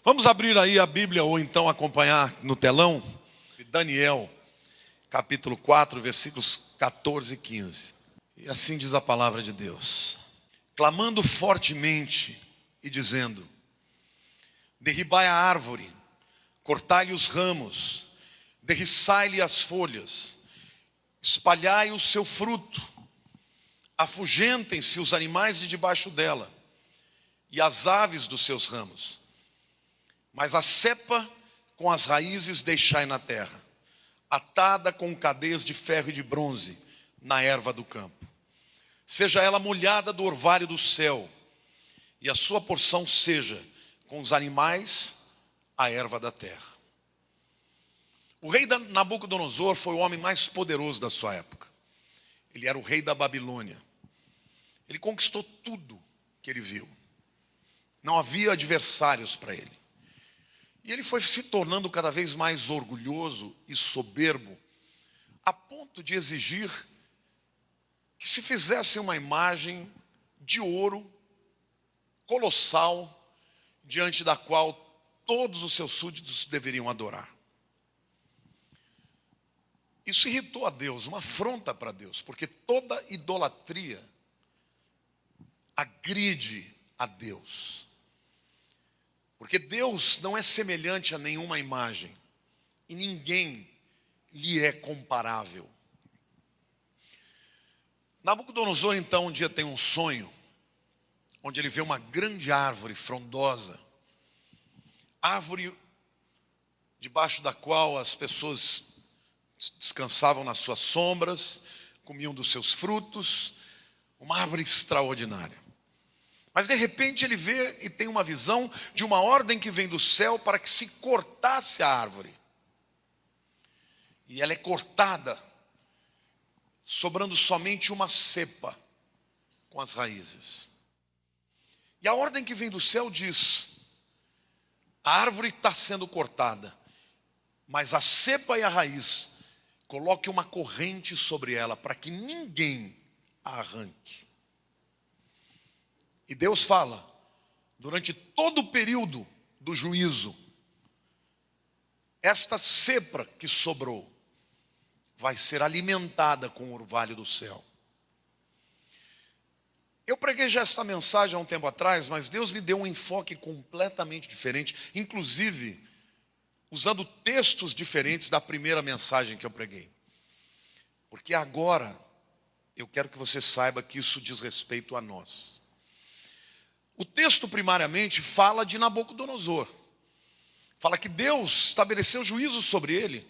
Vamos abrir aí a Bíblia ou então acompanhar no telão Daniel, capítulo 4, versículos 14 e 15. E assim diz a palavra de Deus: clamando fortemente e dizendo: derribai a árvore, cortai-lhe os ramos, derriçai-lhe as folhas, espalhai o seu fruto, afugentem-se os animais de debaixo dela e as aves dos seus ramos. Mas a cepa com as raízes deixai na terra, atada com cadeias de ferro e de bronze na erva do campo. Seja ela molhada do orvalho do céu, e a sua porção seja com os animais a erva da terra. O rei Nabucodonosor foi o homem mais poderoso da sua época. Ele era o rei da Babilônia. Ele conquistou tudo que ele viu. Não havia adversários para ele. E ele foi se tornando cada vez mais orgulhoso e soberbo, a ponto de exigir que se fizesse uma imagem de ouro colossal, diante da qual todos os seus súditos deveriam adorar. Isso irritou a Deus, uma afronta para Deus, porque toda idolatria agride a Deus. Porque Deus não é semelhante a nenhuma imagem, e ninguém lhe é comparável. Nabucodonosor, então, um dia tem um sonho, onde ele vê uma grande árvore frondosa, árvore debaixo da qual as pessoas descansavam nas suas sombras, comiam dos seus frutos, uma árvore extraordinária. Mas de repente ele vê e tem uma visão de uma ordem que vem do céu para que se cortasse a árvore. E ela é cortada, sobrando somente uma cepa com as raízes. E a ordem que vem do céu diz: a árvore está sendo cortada, mas a cepa e a raiz, coloque uma corrente sobre ela para que ninguém a arranque. E Deus fala, durante todo o período do juízo, esta cepa que sobrou vai ser alimentada com o orvalho do céu. Eu preguei já essa mensagem há um tempo atrás, mas Deus me deu um enfoque completamente diferente, inclusive usando textos diferentes da primeira mensagem que eu preguei. Porque agora eu quero que você saiba que isso diz respeito a nós. O texto primariamente fala de Nabucodonosor. Fala que Deus estabeleceu juízo sobre ele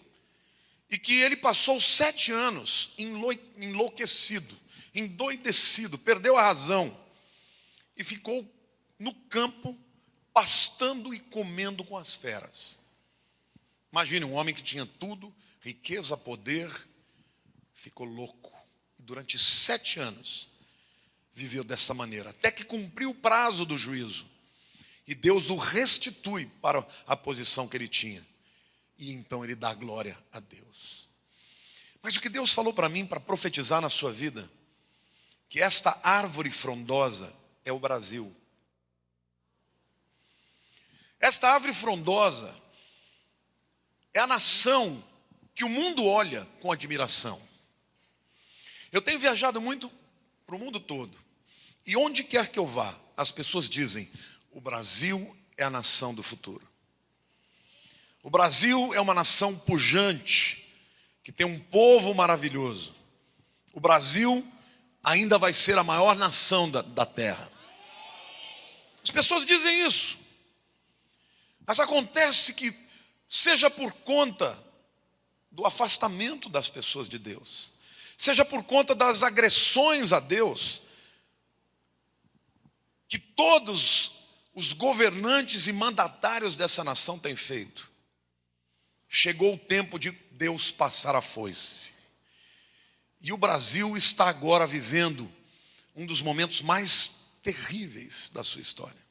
e que ele passou 7 anos enlouquecido, endoidecido, perdeu a razão e ficou no campo pastando e comendo com as feras. Imagine um homem que tinha tudo, riqueza, poder, ficou louco. E durante 7 anos viveu dessa maneira, até que cumpriu o prazo do juízo. E Deus o restitui para a posição que ele tinha. E então ele dá glória a Deus. Mas o que Deus falou para mim, para profetizar na sua vida, que esta árvore frondosa é o Brasil. Esta árvore frondosa é a nação que o mundo olha com admiração. Eu tenho viajado muito para o mundo todo. E onde quer que eu vá, as pessoas dizem: o Brasil é a nação do futuro. O Brasil é uma nação pujante, que tem um povo maravilhoso. O Brasil ainda vai ser a maior nação da terra. As pessoas dizem isso. Mas acontece que, seja por conta do afastamento das pessoas de Deus, seja por conta das agressões a Deus, que todos os governantes e mandatários dessa nação têm feito, chegou o tempo de Deus passar a foice. E o Brasil está agora vivendo um dos momentos mais terríveis da sua história.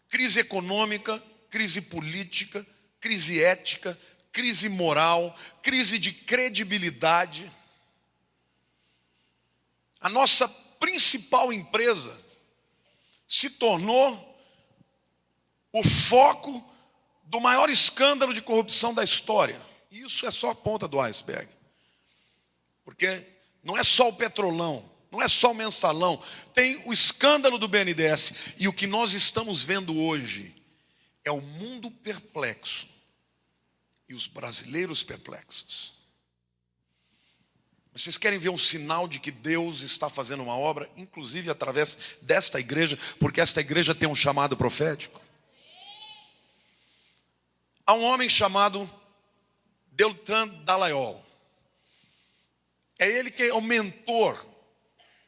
Crise econômica, crise política, crise ética, crise moral, crise de credibilidade. A nossa principal empresa se tornou o foco do maior escândalo de corrupção da história. Isso é só a ponta do iceberg. Porque não é só o Petrolão, não é só o Mensalão, tem o escândalo do BNDES. E o que nós estamos vendo hoje é o mundo perplexo e os brasileiros perplexos. Vocês querem ver um sinal de que Deus está fazendo uma obra, inclusive através desta igreja, porque esta igreja tem um chamado profético? Há um homem chamado Deltan Dallagnol. É ele que é o mentor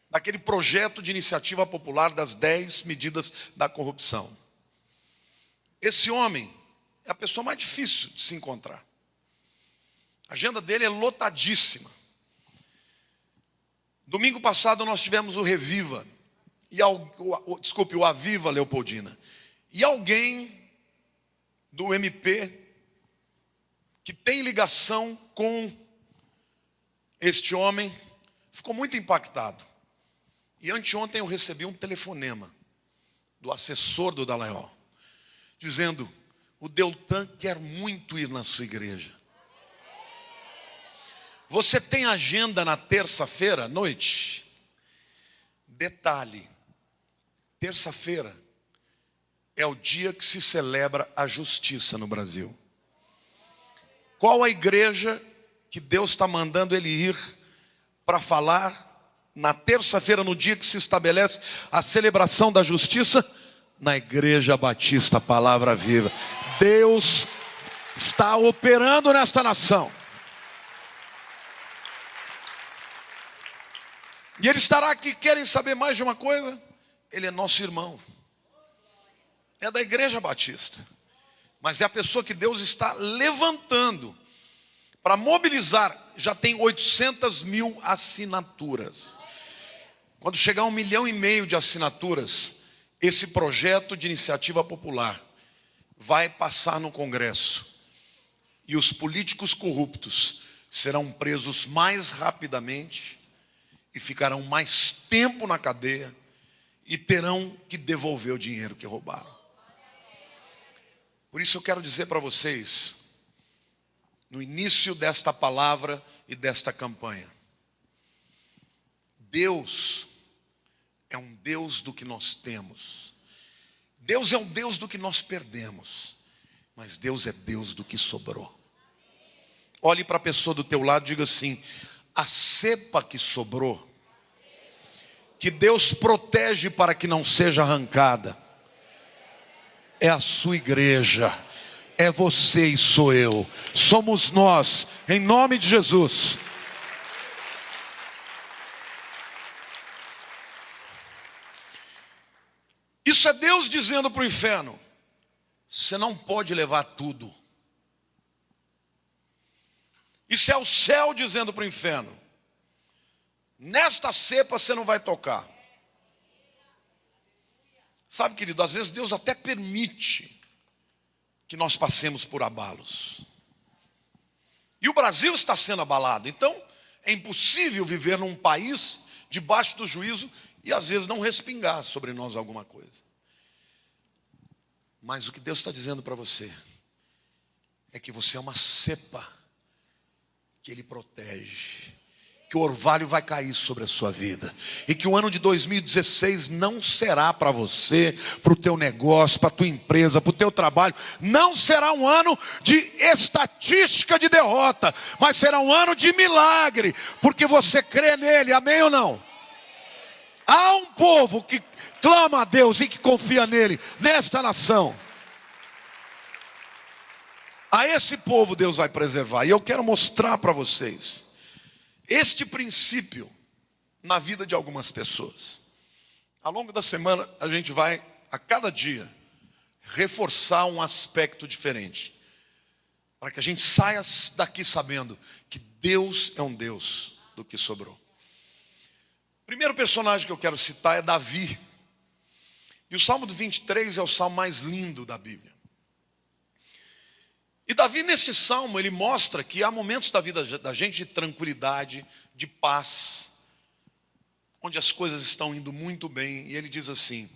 daquele projeto de iniciativa popular das 10 medidas da corrupção. Esse homem é a pessoa mais difícil de se encontrar. A agenda dele é lotadíssima. Domingo passado nós tivemos o Reviva, o Aviva Leopoldina. E alguém do MP que tem ligação com este homem ficou muito impactado. E anteontem eu recebi um telefonema do assessor do Dallagnol, dizendo: o Deltan quer muito ir na sua igreja. Você tem agenda na terça-feira à noite? Detalhe, terça-feira é o dia que se celebra a justiça no Brasil. Qual a igreja que Deus está mandando ele ir para falar na terça-feira, no dia que se estabelece a celebração da justiça? Na Igreja Batista Palavra Viva. Deus está operando nesta nação. E ele estará aqui. Querem saber mais de uma coisa? Ele é nosso irmão. É da Igreja Batista. Mas é a pessoa que Deus está levantando para mobilizar. Já tem 800 mil assinaturas. Quando chegar 1,5 milhão de assinaturas, esse projeto de iniciativa popular vai passar no Congresso. E os políticos corruptos serão presos mais rapidamente e ficarão mais tempo na cadeia e terão que devolver o dinheiro que roubaram. Por isso eu quero dizer para vocês, no início desta palavra e desta campanha, Deus é um Deus do que nós temos. Deus é um Deus do que nós perdemos. Mas Deus é Deus do que sobrou. Olhe para a pessoa do teu lado e diga assim: a cepa que sobrou, que Deus protege para que não seja arrancada, é a sua igreja, é você e sou eu, somos nós, em nome de Jesus. Isso é Deus dizendo para o inferno: você não pode levar tudo. Isso é o céu dizendo para o inferno: nesta cepa você não vai tocar. Sabe, querido, às vezes Deus até permite que nós passemos por abalos. E o Brasil está sendo abalado. Então, é impossível viver num país debaixo do juízo e às vezes não respingar sobre nós alguma coisa. Mas o que Deus está dizendo para você é que você é uma cepa que Ele protege, que o orvalho vai cair sobre a sua vida, e que o ano de 2016 não será para você, para o teu negócio, para a tua empresa, para o teu trabalho, não será um ano de estatística de derrota, mas será um ano de milagre, porque você crê nele, amém ou não? Há um povo que clama a Deus e que confia nele, nesta nação. A esse povo Deus vai preservar. E eu quero mostrar para vocês este princípio na vida de algumas pessoas. Ao longo da semana a gente vai, a cada dia, reforçar um aspecto diferente, para que a gente saia daqui sabendo que Deus é um Deus do que sobrou. O primeiro personagem que eu quero citar é Davi. E o Salmo 23 é o salmo mais lindo da Bíblia. E Davi, nesse salmo, ele mostra que há momentos da vida da gente de tranquilidade, de paz, onde as coisas estão indo muito bem. E ele diz assim: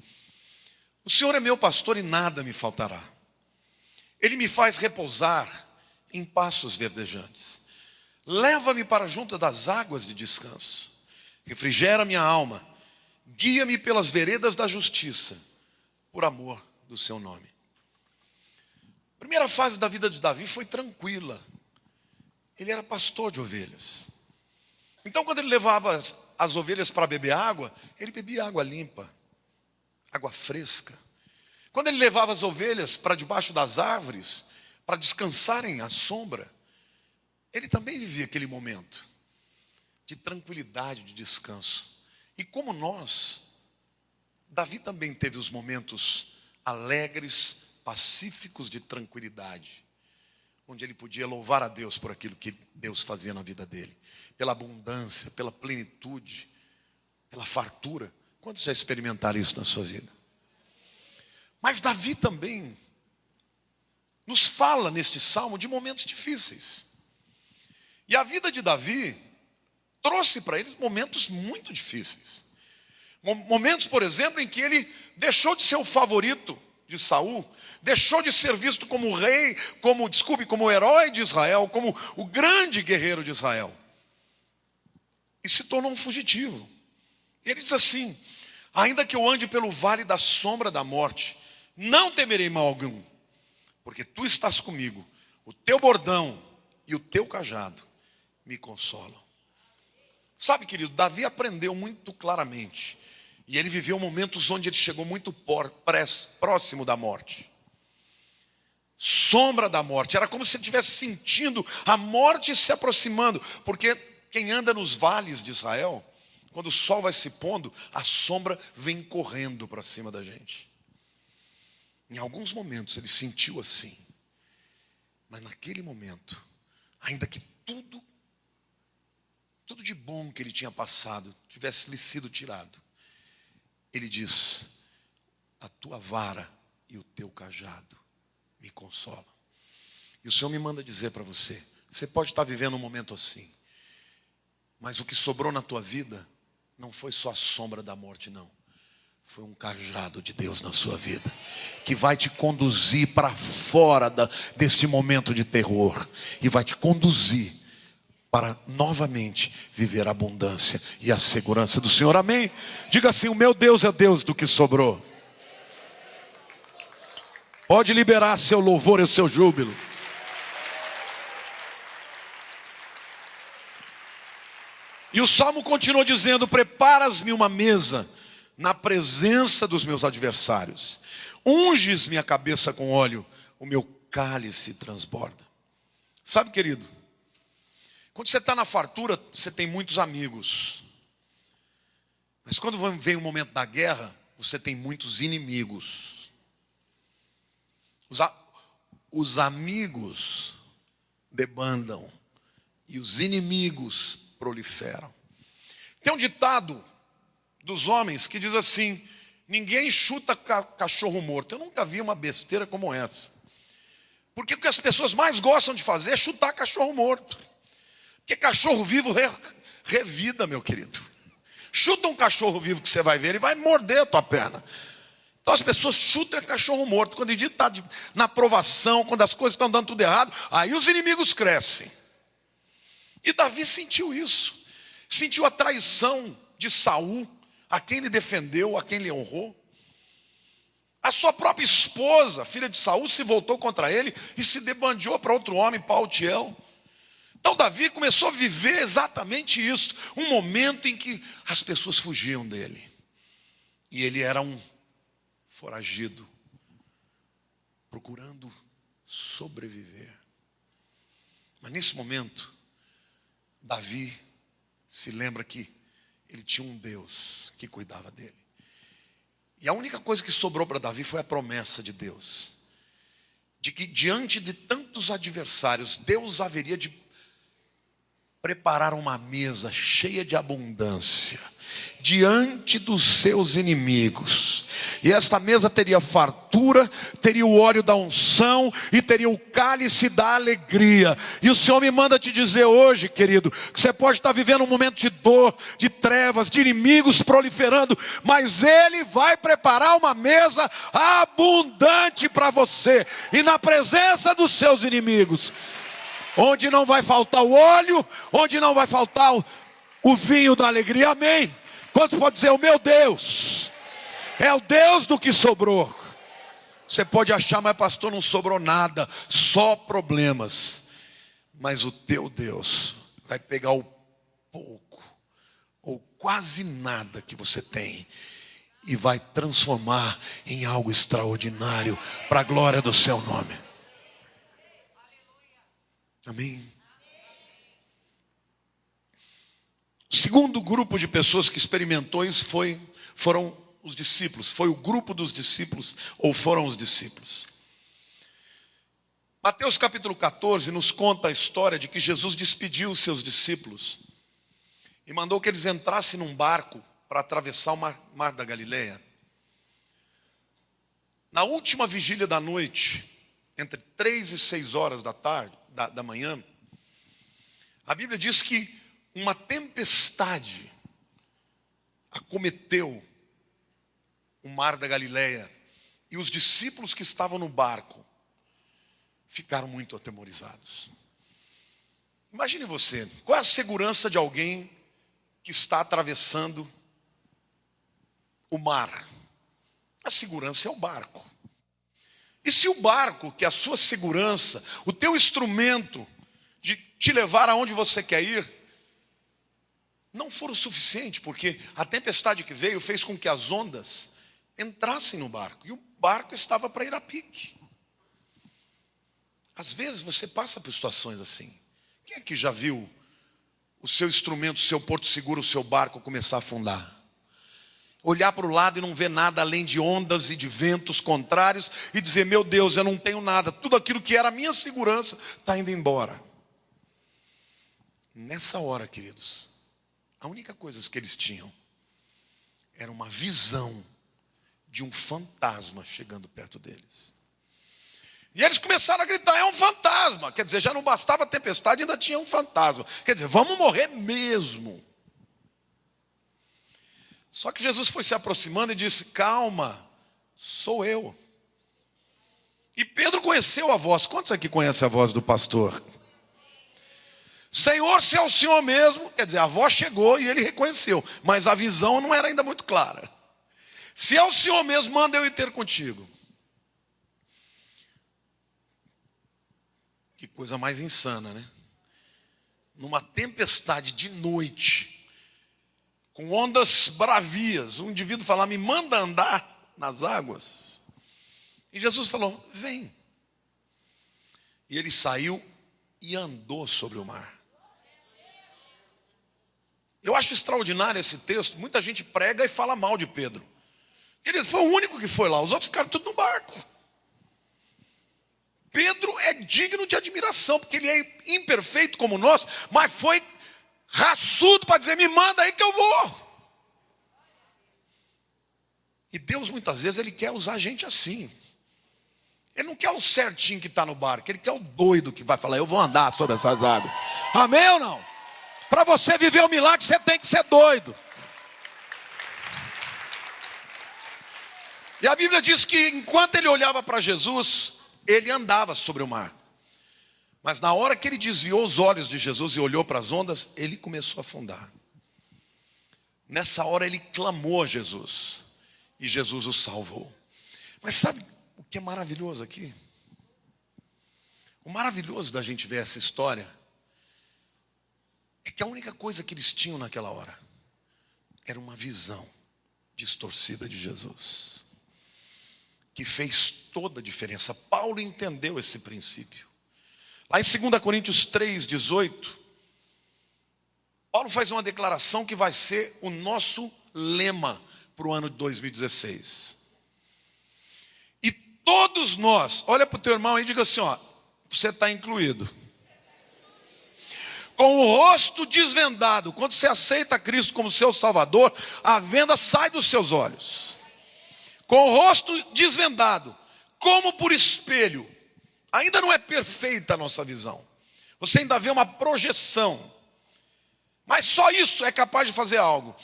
O Senhor é meu pastor e nada me faltará. Ele me faz repousar em pastos verdejantes. Leva-me para junto das águas de descanso. Refrigera minha alma. Guia-me pelas veredas da justiça, por amor do seu nome. A primeira fase da vida de Davi foi tranquila. Ele era pastor de ovelhas. Então, quando ele levava as ovelhas para beber água, ele bebia água limpa, água fresca. Quando ele levava as ovelhas para debaixo das árvores, para descansarem à sombra, ele também vivia aquele momento de tranquilidade, de descanso. E como nós, Davi também teve os momentos alegres, pacíficos de tranquilidade, onde ele podia louvar a Deus por aquilo que Deus fazia na vida dele, pela abundância, pela plenitude, pela fartura. Quantos já experimentaram isso na sua vida? Mas Davi também nos fala neste salmo de momentos difíceis. E a vida de Davi trouxe para ele momentos muito difíceis. Momentos, por exemplo, em que ele deixou de ser o favorito de Saul, deixou de ser visto como o rei, como o herói de Israel, como o grande guerreiro de Israel. E se tornou um fugitivo. Ele diz assim: ainda que eu ande pelo vale da sombra da morte, não temerei mal algum, porque tu estás comigo, o teu bordão e o teu cajado me consolam. Sabe, querido, Davi aprendeu muito claramente, e ele viveu momentos onde ele chegou muito próximo da morte. Sombra da morte, era como se ele estivesse sentindo a morte se aproximando, porque quem anda nos vales de Israel, quando o sol vai se pondo, a sombra vem correndo para cima da gente. Em alguns momentos ele sentiu assim, mas naquele momento, ainda que tudo de bom que ele tinha passado tivesse lhe sido tirado, ele diz: a tua vara e o teu cajado me consolam. E o Senhor me manda dizer para você, você pode estar vivendo um momento assim, mas o que sobrou na tua vida não foi só a sombra da morte, não. Foi um cajado de Deus na sua vida, que vai te conduzir para fora deste momento de terror, e vai te conduzir para novamente viver a abundância e a segurança do Senhor. Amém? Diga assim: o meu Deus é Deus do que sobrou. Pode liberar seu louvor e o seu júbilo. E o salmo continua dizendo: preparas-me uma mesa na presença dos meus adversários, unges minha cabeça com óleo, o meu cálice transborda. Sabe, querido, quando você está na fartura, você tem muitos amigos. Mas quando vem o momento da guerra, você tem muitos inimigos. Os amigos debandam e os inimigos proliferam. Tem um ditado dos homens que diz assim: ninguém chuta cachorro morto. Eu nunca vi uma besteira como essa. Porque o que as pessoas mais gostam de fazer é chutar cachorro morto. Porque cachorro vivo revida, meu querido. Chuta um cachorro vivo que você vai ver, ele vai morder a tua perna. Então as pessoas chutam cachorro morto. Quando o dia está na provação, quando as coisas estão dando tudo errado, aí os inimigos crescem. E Davi sentiu isso. Sentiu a traição de Saul, a quem ele defendeu, a quem ele honrou. A sua própria esposa, filha de Saul, se voltou contra ele e se debandeou para outro homem, Paltiel. Então Davi começou a viver exatamente isso. Um momento em que as pessoas fugiam dele. E ele era um foragido, procurando sobreviver. Mas nesse momento, Davi se lembra que ele tinha um Deus que cuidava dele. E a única coisa que sobrou para Davi foi a promessa de Deus. De que diante de tantos adversários, Deus haveria de preparar uma mesa cheia de abundância diante dos seus inimigos. E esta mesa teria fartura, teria o óleo da unção e teria o cálice da alegria. E o Senhor me manda te dizer hoje, querido, que você pode estar vivendo um momento de dor, de trevas, de inimigos proliferando, mas Ele vai preparar uma mesa abundante para você, e na presença dos seus inimigos, onde não vai faltar o óleo, onde não vai faltar o vinho da alegria. Amém? Quantos pode dizer: o meu Deus é o Deus do que sobrou? Você pode achar: mas pastor, não sobrou nada, só problemas. Mas o teu Deus vai pegar o pouco, ou quase nada que você tem, e vai transformar em algo extraordinário, para a glória do seu nome. Amém? O segundo grupo de pessoas que experimentou isso foram os discípulos. Foi o grupo dos discípulos, ou foram os discípulos. Mateus capítulo 14 nos conta a história de que Jesus despediu os seus discípulos e mandou que eles entrassem num barco para atravessar o mar da Galileia. Na última vigília da noite, entre 3 e 6 horas da manhã, a Bíblia diz que uma tempestade acometeu o mar da Galileia, e os discípulos que estavam no barco ficaram muito atemorizados. Imagine você, qual é a segurança de alguém que está atravessando o mar? A segurança é o barco. E se o barco, que é a sua segurança, o teu instrumento de te levar aonde você quer ir, não for o suficiente, porque a tempestade que veio fez com que as ondas entrassem no barco, e o barco estava para ir a pique. Às vezes você passa por situações assim. Quem é que já viu o seu instrumento, o seu porto seguro, o seu barco começar a afundar? Olhar para o lado e não ver nada além de ondas e de ventos contrários, e dizer: meu Deus, eu não tenho nada, tudo aquilo que era a minha segurança está indo embora. Nessa hora, queridos, a única coisa que eles tinham era uma visão de um fantasma chegando perto deles. E eles começaram a gritar: é um fantasma. Quer dizer, já não bastava a tempestade, ainda tinha um fantasma. Quer dizer, vamos morrer mesmo. Só que Jesus foi se aproximando e disse: calma, sou eu. E Pedro conheceu a voz. Quantos aqui conhecem a voz do pastor? Senhor, se é o Senhor mesmo. Quer dizer, a voz chegou e ele reconheceu, mas a visão não era ainda muito clara. Se é o Senhor mesmo, manda eu ir ter contigo. Que coisa mais insana, né? Numa tempestade de noite, com ondas bravias, um indivíduo falar: me manda andar nas águas. E Jesus falou: vem. E ele saiu e andou sobre o mar. Eu acho extraordinário esse texto. Muita gente prega e fala mal de Pedro. Ele foi o único que foi lá, os outros ficaram tudo no barco. Pedro é digno de admiração, porque ele é imperfeito como nós, mas foi raçudo para dizer: me manda aí que eu vou. E Deus muitas vezes ele quer usar a gente assim. Ele não quer o certinho que está no barco, ele quer o doido que vai falar: eu vou andar sobre essas águas. Amém ou não? Para você viver o milagre, você tem que ser doido. E a Bíblia diz que enquanto ele olhava para Jesus, ele andava sobre o mar. Mas na hora que ele desviou os olhos de Jesus e olhou para as ondas, ele começou a afundar. Nessa hora ele clamou a Jesus, e Jesus o salvou. Mas sabe o que é maravilhoso aqui? O maravilhoso da gente ver essa história é que a única coisa que eles tinham naquela hora era uma visão distorcida de Jesus, que fez toda a diferença. Paulo entendeu esse princípio. Lá em 2 Coríntios 3:18, Paulo faz uma declaração que vai ser o nosso lema para o ano de 2016. E todos nós, olha para o teu irmão e diga assim: ó, você está incluído. Com o rosto desvendado, quando você aceita Cristo como seu Salvador, a venda sai dos seus olhos. com o rosto desvendado, como por espelho. Ainda não é perfeita a nossa visão. Você ainda vê uma projeção. Mas só isso é capaz de fazer algo.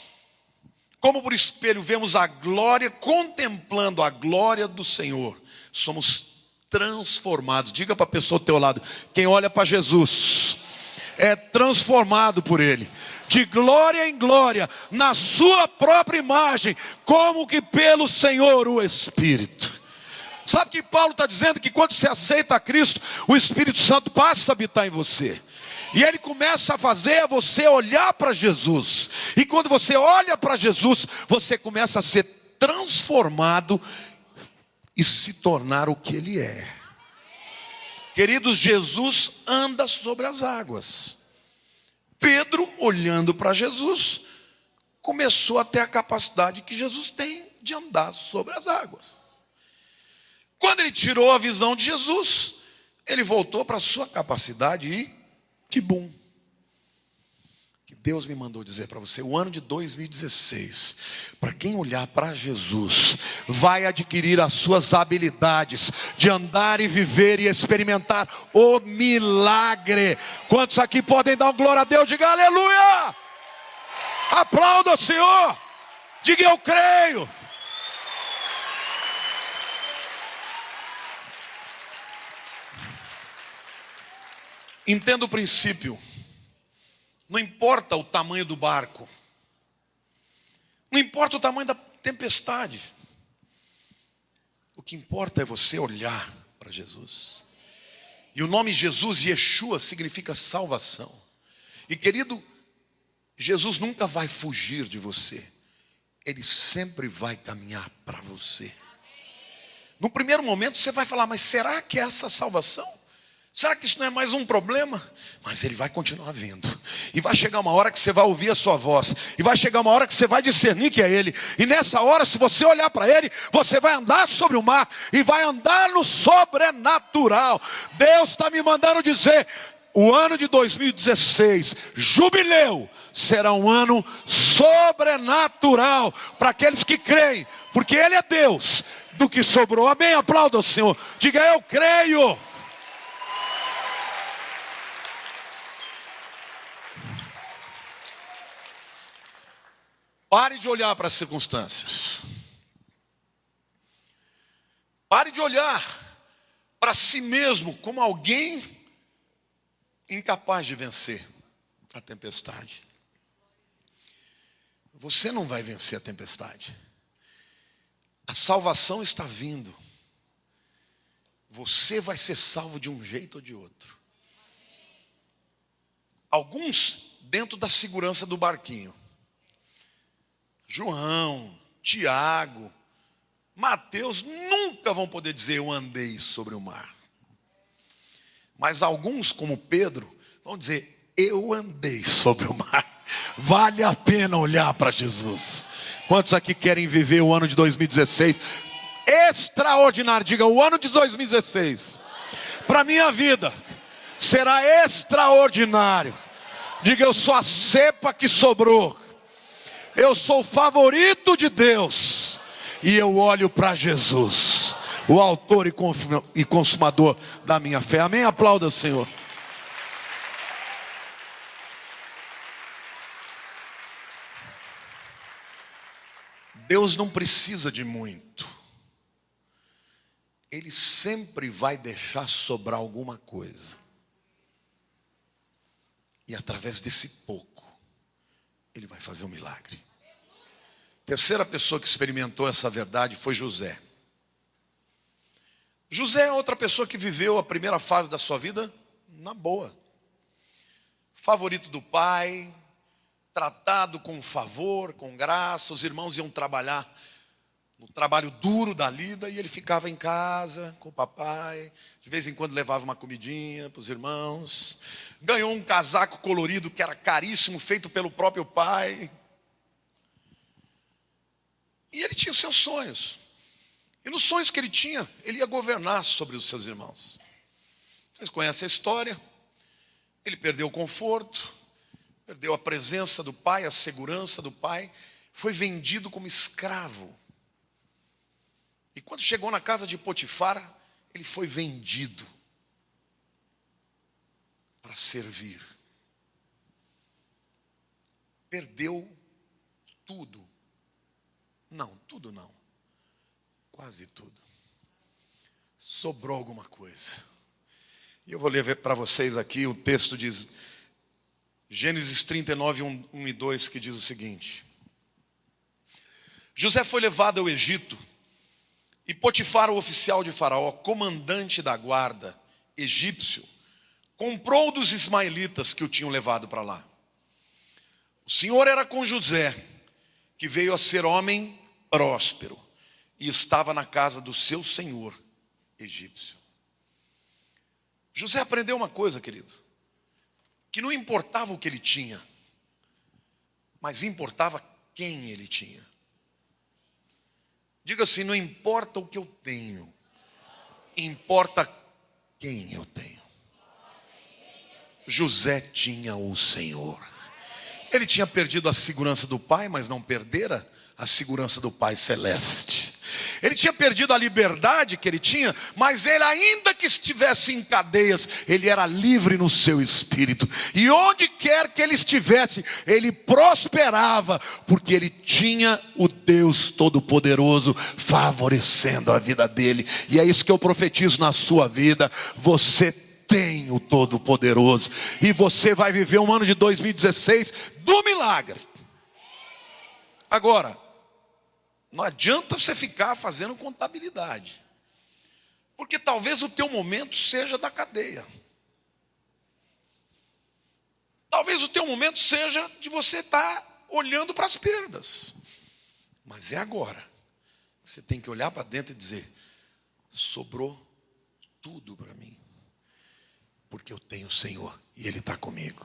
Como por espelho vemos a glória, contemplando a glória do Senhor, somos transformados. Diga para a pessoa ao teu lado: quem olha para Jesus é transformado por Ele, de glória em glória, na sua própria imagem, como que pelo Senhor o Espírito. Sabe que Paulo está dizendo? Que quando você aceita a Cristo, o Espírito Santo passa a habitar em você. E ele começa a fazer você olhar para Jesus. E quando você olha para Jesus, você começa a ser transformado e se tornar o que Ele é. Queridos, Jesus anda sobre as águas. Pedro, olhando para Jesus, começou a ter a capacidade que Jesus tem de andar sobre as águas. Quando ele tirou a visão de Jesus, ele voltou para a sua capacidade e tibum. Que Deus me mandou dizer para você: o ano de 2016, para quem olhar para Jesus, vai adquirir as suas habilidades de andar e viver e experimentar o milagre. Quantos aqui podem dar uma glória a Deus? Diga aleluia! Aplauda o Senhor! Diga eu creio! Entenda o princípio. Não importa o tamanho do barco, não importa o tamanho da tempestade, o que importa é você olhar para Jesus. E o nome Jesus, Yeshua, significa salvação. E querido, Jesus nunca vai fugir de você, Ele sempre vai caminhar para você. No primeiro momento você vai falar: mas será que é essa salvação? Será que isso não é mais um problema? Mas Ele vai continuar vindo. E vai chegar uma hora que você vai ouvir a sua voz. E vai chegar uma hora que você vai discernir que é Ele. E nessa hora, se você olhar para Ele, você vai andar sobre o mar. E vai andar no sobrenatural. Deus está me mandando dizer: o ano de 2016, jubileu, será um ano sobrenatural para aqueles que creem. Porque Ele é Deus do que sobrou. Amém? Aplauda o Senhor. Diga: eu creio. Pare de olhar para as circunstâncias. Pare de olhar para si mesmo como alguém incapaz de vencer a tempestade. Você não vai vencer a tempestade. A salvação está vindo. Você vai ser salvo de um jeito ou de outro. Alguns dentro da segurança do barquinho. João, Tiago, Mateus nunca vão poder dizer: eu andei sobre o mar. Mas alguns, como Pedro, vão dizer: eu andei sobre o mar. Vale a pena olhar para Jesus. Quantos aqui querem viver o ano de 2016 extraordinário? Diga: o ano de 2016 para minha vida será extraordinário. Diga: eu sou a cepa que sobrou. Eu sou o favorito de Deus. E eu olho para Jesus, o autor e consumador da minha fé. Amém? Aplauda o Senhor. Deus não precisa de muito. Ele sempre vai deixar sobrar alguma coisa. E através desse pouco, Ele vai fazer um milagre. Terceira pessoa que experimentou essa verdade foi José. José é outra pessoa que viveu a primeira fase da sua vida na boa. Favorito do pai, tratado com favor, com graça. Os irmãos iam trabalhar no trabalho duro da lida e ele ficava em casa com o papai. De vez em quando levava uma comidinha para os irmãos. Ganhou um casaco colorido que era caríssimo, feito pelo próprio pai. E ele tinha os seus sonhos. E nos sonhos que ele tinha, ele ia governar sobre os seus irmãos. Vocês conhecem a história. Ele perdeu o conforto, perdeu a presença do pai, a segurança do pai. Foi vendido como escravo. E quando chegou na casa de Potifar, ele foi vendido para servir. Perdeu tudo. Não, tudo não. Quase tudo. Sobrou alguma coisa. E eu vou ler para vocês aqui, o texto diz, Gênesis 39, 1 e 2, que diz o seguinte: José foi levado ao Egito, e Potifar, o oficial de Faraó, comandante da guarda egípcio, comprou dos ismaelitas que o tinham levado para lá. O Senhor era com José, que veio a ser homem próspero, e estava na casa do seu senhor egípcio. José aprendeu uma coisa, querido, que não importava o que ele tinha, mas importava quem ele tinha. Diga assim: não importa o que eu tenho, importa quem eu tenho. José tinha o Senhor. Ele tinha perdido a segurança do pai, mas não perdera a segurança do Pai Celeste. Ele tinha perdido a liberdade que ele tinha, mas ele, ainda que estivesse em cadeias, ele era livre no seu espírito. E onde quer que ele estivesse, ele prosperava, porque ele tinha o Deus Todo-Poderoso favorecendo a vida dele. E é isso que eu profetizo na sua vida: você tem o Todo-Poderoso, e você vai viver um ano de 2016 do milagre. Agora, não adianta você ficar fazendo contabilidade, porque talvez o teu momento seja da cadeia. Talvez o teu momento seja de você estar olhando para as perdas. Mas é agora. Você tem que olhar para dentro e dizer: sobrou tudo para mim, porque eu tenho o Senhor e Ele está comigo.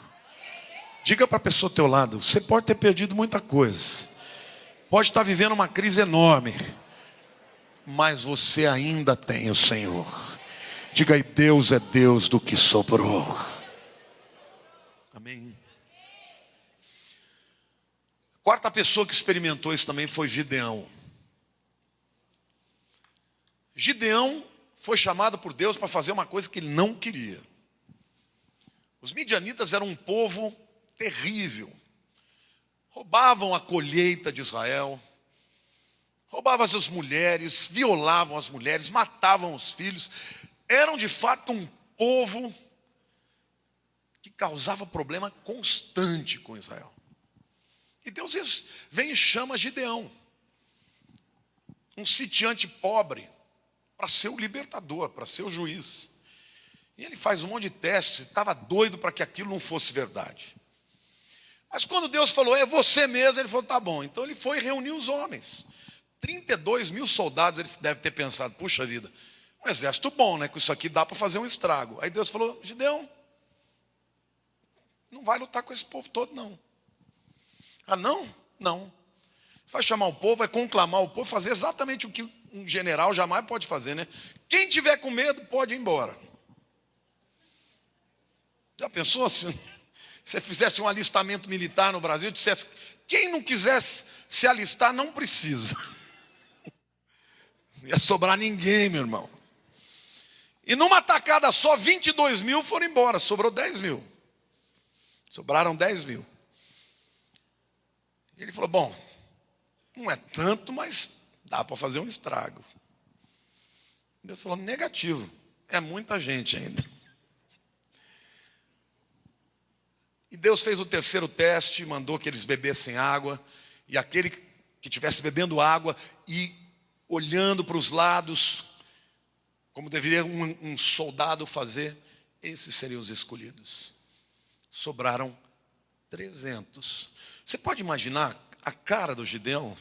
Diga para a pessoa ao teu lado: você pode ter perdido muita coisa, pode estar vivendo uma crise enorme, mas você ainda tem o Senhor. Diga aí: Deus é Deus do que sobrou. Amém. A quarta pessoa que experimentou isso também foi Gideão. Gideão foi chamado por Deus para fazer uma coisa que ele não queria. Os midianitas eram um povo terrível. Roubavam a colheita de Israel, roubavam as mulheres, violavam as mulheres, matavam os filhos. Eram de fato um povo que causava problema constante com Israel. E Deus vem e chama Gideão, um sitiante pobre, para ser o libertador, para ser o juiz. E ele faz um monte de testes, estava doido para que aquilo não fosse verdade. Mas quando Deus falou: é você mesmo, ele falou: tá bom. Então ele foi reunir os homens. 32 mil soldados. Ele deve ter pensado: puxa vida, um exército bom, né? Com isso aqui dá para fazer um estrago. Aí Deus falou: Gideão, não vai lutar com esse povo todo, não. Ah, não? Não. Você vai chamar o povo, vai conclamar o povo, fazer exatamente o que um general jamais pode fazer, né? Quem tiver com medo pode ir embora. Já pensou se você fizesse um alistamento militar no Brasil e dissesse: quem não quisesse se alistar não precisa? Não ia sobrar ninguém, meu irmão. E numa tacada só, 22 mil foram embora, sobrou 10 mil. Sobraram 10 mil. E ele falou: bom, não é tanto, mas dá para fazer um estrago. Deus falou: negativo, é muita gente ainda. E Deus fez o terceiro teste, mandou que eles bebessem água, e aquele que estivesse bebendo água e olhando para os lados, como deveria um soldado fazer, esses seriam os escolhidos. Sobraram 300. Você pode imaginar a cara do Gideão?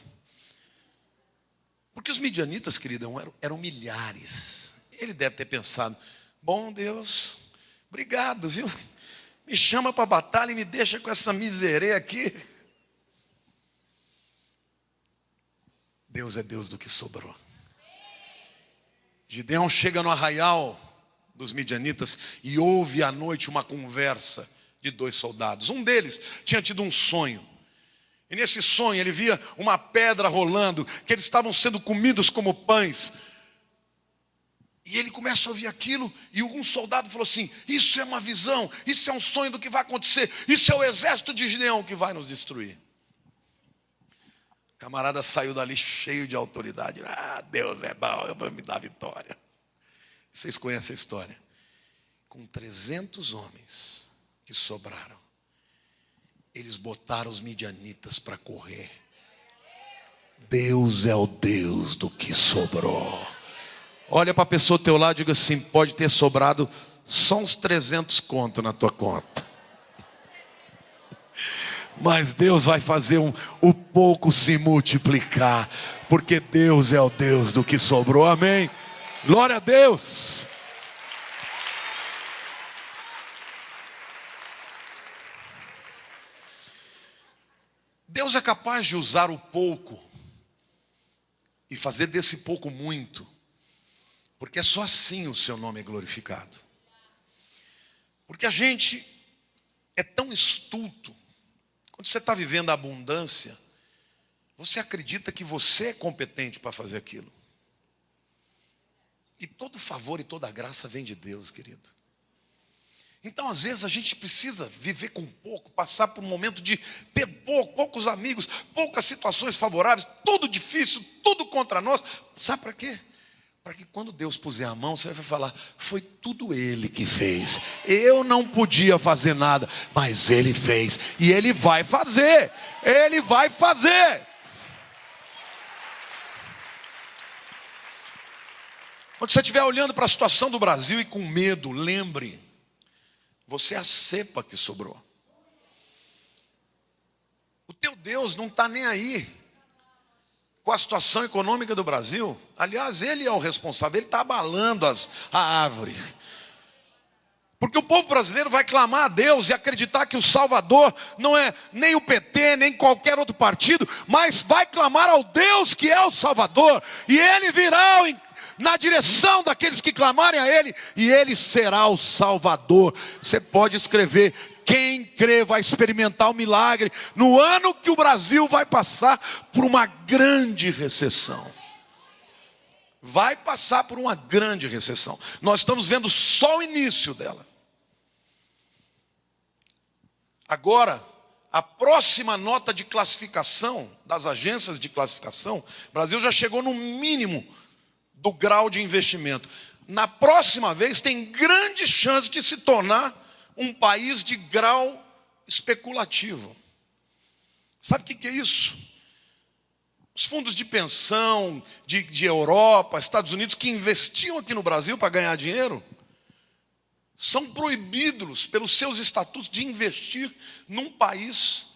Porque os midianitas, querido, eram milhares. Ele deve ter pensado: bom Deus, obrigado, viu? Me chama para a batalha e me deixa com essa miséria aqui. Deus é Deus do que sobrou. Gideão chega no arraial dos midianitas e ouve à noite uma conversa de 2 soldados. Um deles tinha tido um sonho. E nesse sonho ele via uma pedra rolando, que eles estavam sendo comidos como pães. E ele começa a ouvir aquilo, e um soldado falou assim: isso é uma visão, isso é um sonho do que vai acontecer, isso é o exército de Gideão que vai nos destruir. O camarada saiu dali cheio de autoridade. Ah, Deus é bom, eu vou me dar vitória. Vocês conhecem a história? Com 300 homens que sobraram, eles botaram os midianitas para correr. Deus é o Deus do que sobrou. Olha para a pessoa ao teu lado e diga assim: pode ter sobrado só uns 300 conto na tua conta, mas Deus vai fazer o pouco se multiplicar, porque Deus é o Deus do que sobrou. Amém? Glória a Deus. Deus é capaz de usar o pouco e fazer desse pouco muito, porque é só assim o seu nome é glorificado. Porque a gente é tão estulto. Quando você está vivendo a abundância, você acredita que você é competente para fazer aquilo. E todo favor e toda graça vem de Deus, querido. Então, às vezes, a gente precisa viver com pouco, passar por um momento de ter poucos amigos, poucas situações favoráveis, tudo difícil, tudo contra nós. Sabe para quê? Para que quando Deus puser a mão, você vai falar: foi tudo Ele que fez. Eu não podia fazer nada, mas Ele fez. E Ele vai fazer. Ele vai fazer. Quando você estiver olhando para a situação do Brasil e com medo, lembre: você é a cepa que sobrou. O teu Deus não está nem aí com a situação econômica do Brasil. Aliás, Ele é o responsável, Ele está abalando a árvore. Porque o povo brasileiro vai clamar a Deus e acreditar que o Salvador não é nem o PT, nem qualquer outro partido, mas vai clamar ao Deus que é o Salvador, e Ele virá na direção daqueles que clamarem a Ele, e Ele será o Salvador. Você pode escrever: quem crê vai experimentar o milagre no ano que o Brasil vai passar por uma grande recessão. Vai passar por uma grande recessão. Nós estamos vendo só o início dela. Agora, a próxima nota de classificação das agências de classificação, o Brasil já chegou no mínimo do grau de investimento. Na próxima vez tem grande chance de se tornar um país de grau especulativo. Sabe o que é isso? Os fundos de pensão de Europa, Estados Unidos, que investiam aqui no Brasil para ganhar dinheiro, são proibidos pelos seus estatutos de investir num país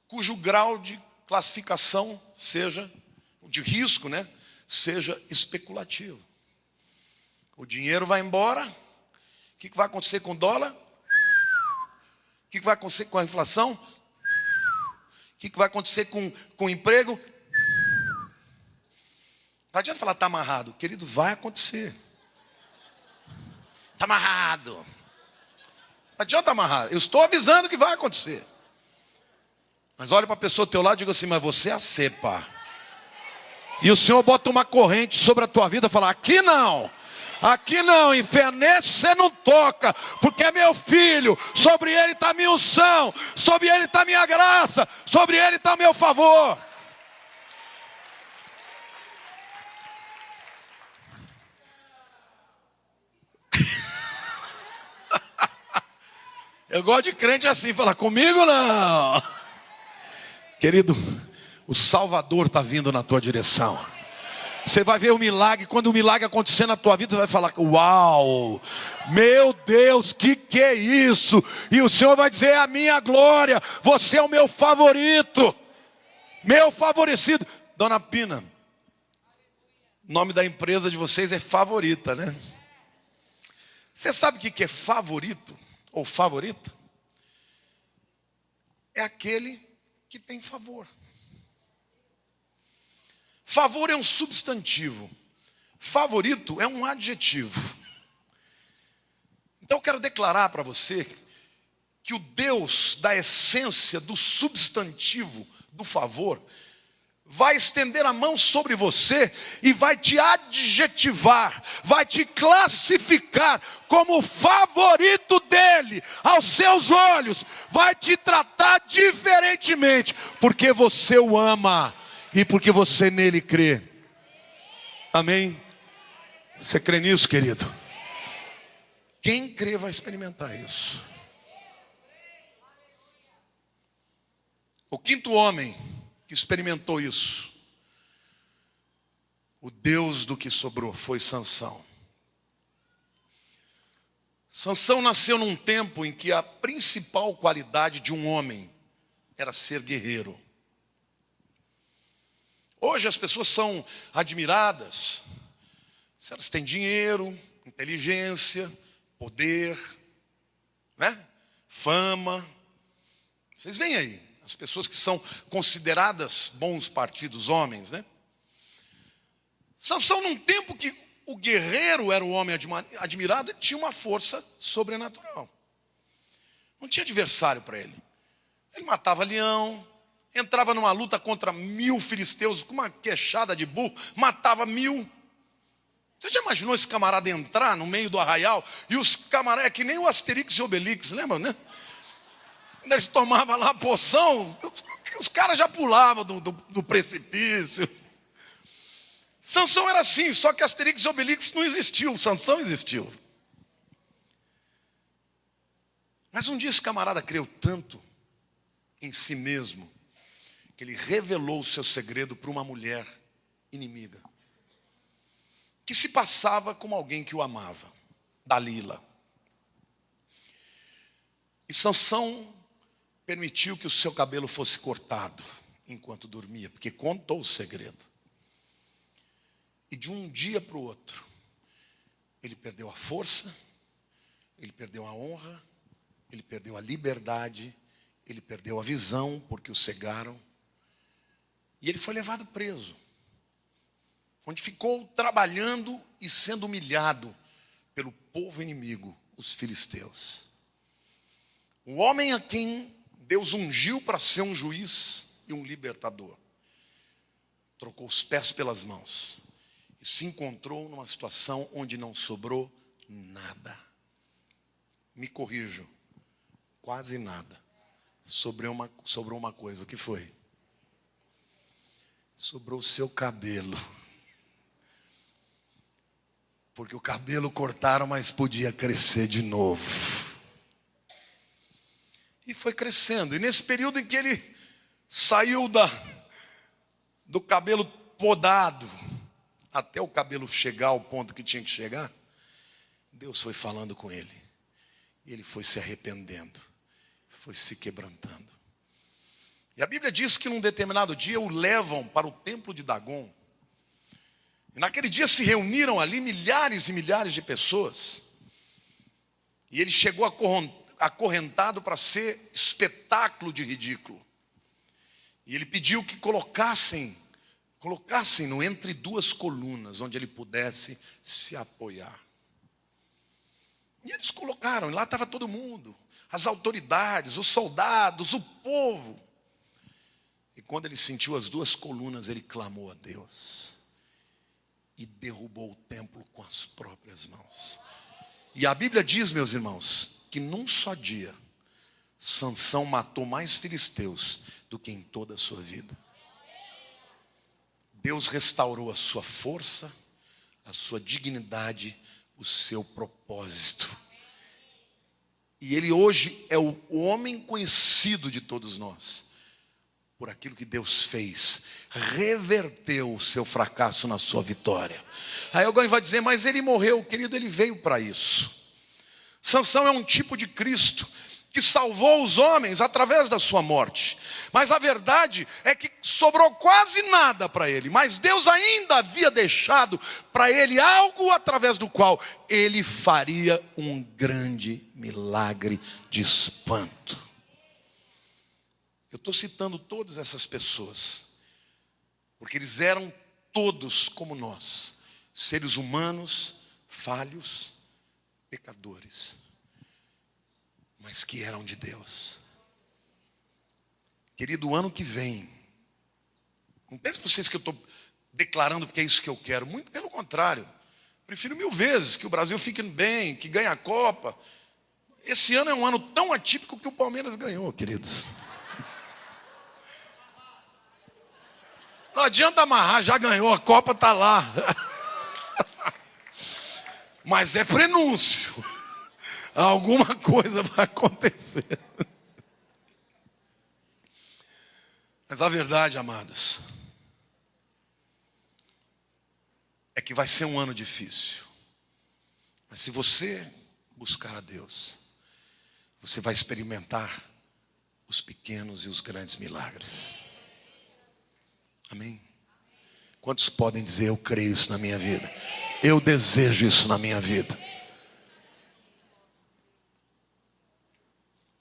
cujo grau de classificação seja, de risco, né, seja especulativo. O dinheiro vai embora. O que vai acontecer com o dólar? O que vai acontecer com a inflação? O que vai acontecer com o emprego? Não adianta falar está amarrado. Querido, vai acontecer. Está amarrado. Não adianta amarrar. Eu estou avisando que vai acontecer. Mas olha para a pessoa ao teu lado e diga assim: mas você é a cepa. E o Senhor bota uma corrente sobre a tua vida e fala: aqui não, inferno, nesse você não toca, porque é meu filho, sobre ele está minha unção, sobre ele está minha graça, sobre ele está meu favor. Eu gosto de crente assim, fala: comigo não. Querido, o Salvador está vindo na tua direção. Você vai ver o milagre. Quando o milagre acontecer na tua vida, você vai falar: uau, meu Deus, que é isso? E o Senhor vai dizer: é a minha glória, você é o meu favorito, meu favorecido. Dona Pina, o nome da empresa de vocês é Favorita, né? Você sabe o que é favorito ou favorita? É aquele que tem favor. Favor é um substantivo, favorito é um adjetivo. Então eu quero declarar para você que o Deus da essência do substantivo do favor, vai estender a mão sobre você e vai te adjetivar, vai te classificar como o favorito dele aos seus olhos, vai te tratar diferentemente, porque você o ama e porque você nele crê. Amém? Você crê nisso, querido? Quem crê vai experimentar isso. O quinto homem que experimentou isso, o Deus do que sobrou, foi Sansão. Sansão nasceu num tempo em que a principal qualidade de um homem era ser guerreiro. Hoje as pessoas são admiradas se elas têm dinheiro, inteligência, poder, né? Fama. Vocês veem aí, as pessoas que são consideradas bons partidos, homens, né? Sansão, num tempo que o guerreiro era o homem admirado, ele tinha uma força sobrenatural. Não tinha adversário para ele. Ele matava leão, entrava numa luta contra 1000 filisteus com uma queixada de burro, matava 1000. Você já imaginou esse camarada entrar no meio do arraial e os camaradas, é que nem o Asterix e Obelix, lembra, né? Quando eles tomavam lá a poção, os caras já pulavam do precipício. Sansão era assim, só que Asterix e Obelix não existiu, Sansão existiu. Mas um dia esse camarada creu tanto em si mesmo, que ele revelou o seu segredo para uma mulher inimiga, que se passava como alguém que o amava, Dalila. E Sansão permitiu que o seu cabelo fosse cortado enquanto dormia, porque contou o segredo. E de um dia para o outro, ele perdeu a força, ele perdeu a honra, ele perdeu a liberdade, ele perdeu a visão, porque o cegaram. E ele foi levado preso, onde ficou trabalhando e sendo humilhado pelo povo inimigo, os filisteus. O homem a quem Deus ungiu para ser um juiz e um libertador, trocou os pés pelas mãos e se encontrou numa situação onde não sobrou nada. Me corrijo, quase nada. Sobrou uma coisa, o que foi? Sobrou o seu cabelo. Porque o cabelo cortaram, mas podia crescer de novo. E foi crescendo. E nesse período em que ele saiu do cabelo podado, até o cabelo chegar ao ponto que tinha que chegar, Deus foi falando com ele. E ele foi se arrependendo, foi se quebrantando. E a Bíblia diz que num determinado dia o levam para o templo de Dagon. E naquele dia se reuniram ali milhares e milhares de pessoas. E ele chegou acorrentado para ser espetáculo de ridículo. E ele pediu que colocassem-no entre duas colunas, onde ele pudesse se apoiar. E eles colocaram, e lá estava todo mundo, as autoridades, os soldados, o povo. E quando ele sentiu as duas colunas, ele clamou a Deus. E derrubou o templo com as próprias mãos. E a Bíblia diz, meus irmãos, que num só dia, Sansão matou mais filisteus do que em toda a sua vida. Deus restaurou a sua força, a sua dignidade, o seu propósito. E ele hoje é o homem conhecido de todos nós, por aquilo que Deus fez, reverteu o seu fracasso na sua vitória. Aí alguém vai dizer, mas ele morreu, querido, ele veio para isso. Sansão é um tipo de Cristo, que salvou os homens através da sua morte. Mas a verdade é que sobrou quase nada para ele. Mas Deus ainda havia deixado para ele algo através do qual ele faria um grande milagre de espanto. Eu estou citando todas essas pessoas, porque eles eram todos como nós, seres humanos, falhos, pecadores, mas que eram de Deus. Querido, o ano que vem Não pense vocês que eu estou declarando porque é isso que eu quero. Muito pelo contrário. Prefiro 1000 vezes que o Brasil fique bem, que ganhe a Copa. Esse ano é um ano tão atípico que o Palmeiras ganhou, queridos. Não adianta amarrar, já ganhou, a Copa está lá. Mas é prenúncio. Alguma coisa vai acontecer. Mas a verdade, amados, é que vai ser um ano difícil. Mas se você buscar a Deus, você vai experimentar os pequenos e os grandes milagres. Amém? Quantos podem dizer, eu creio isso na minha vida? Eu desejo isso na minha vida.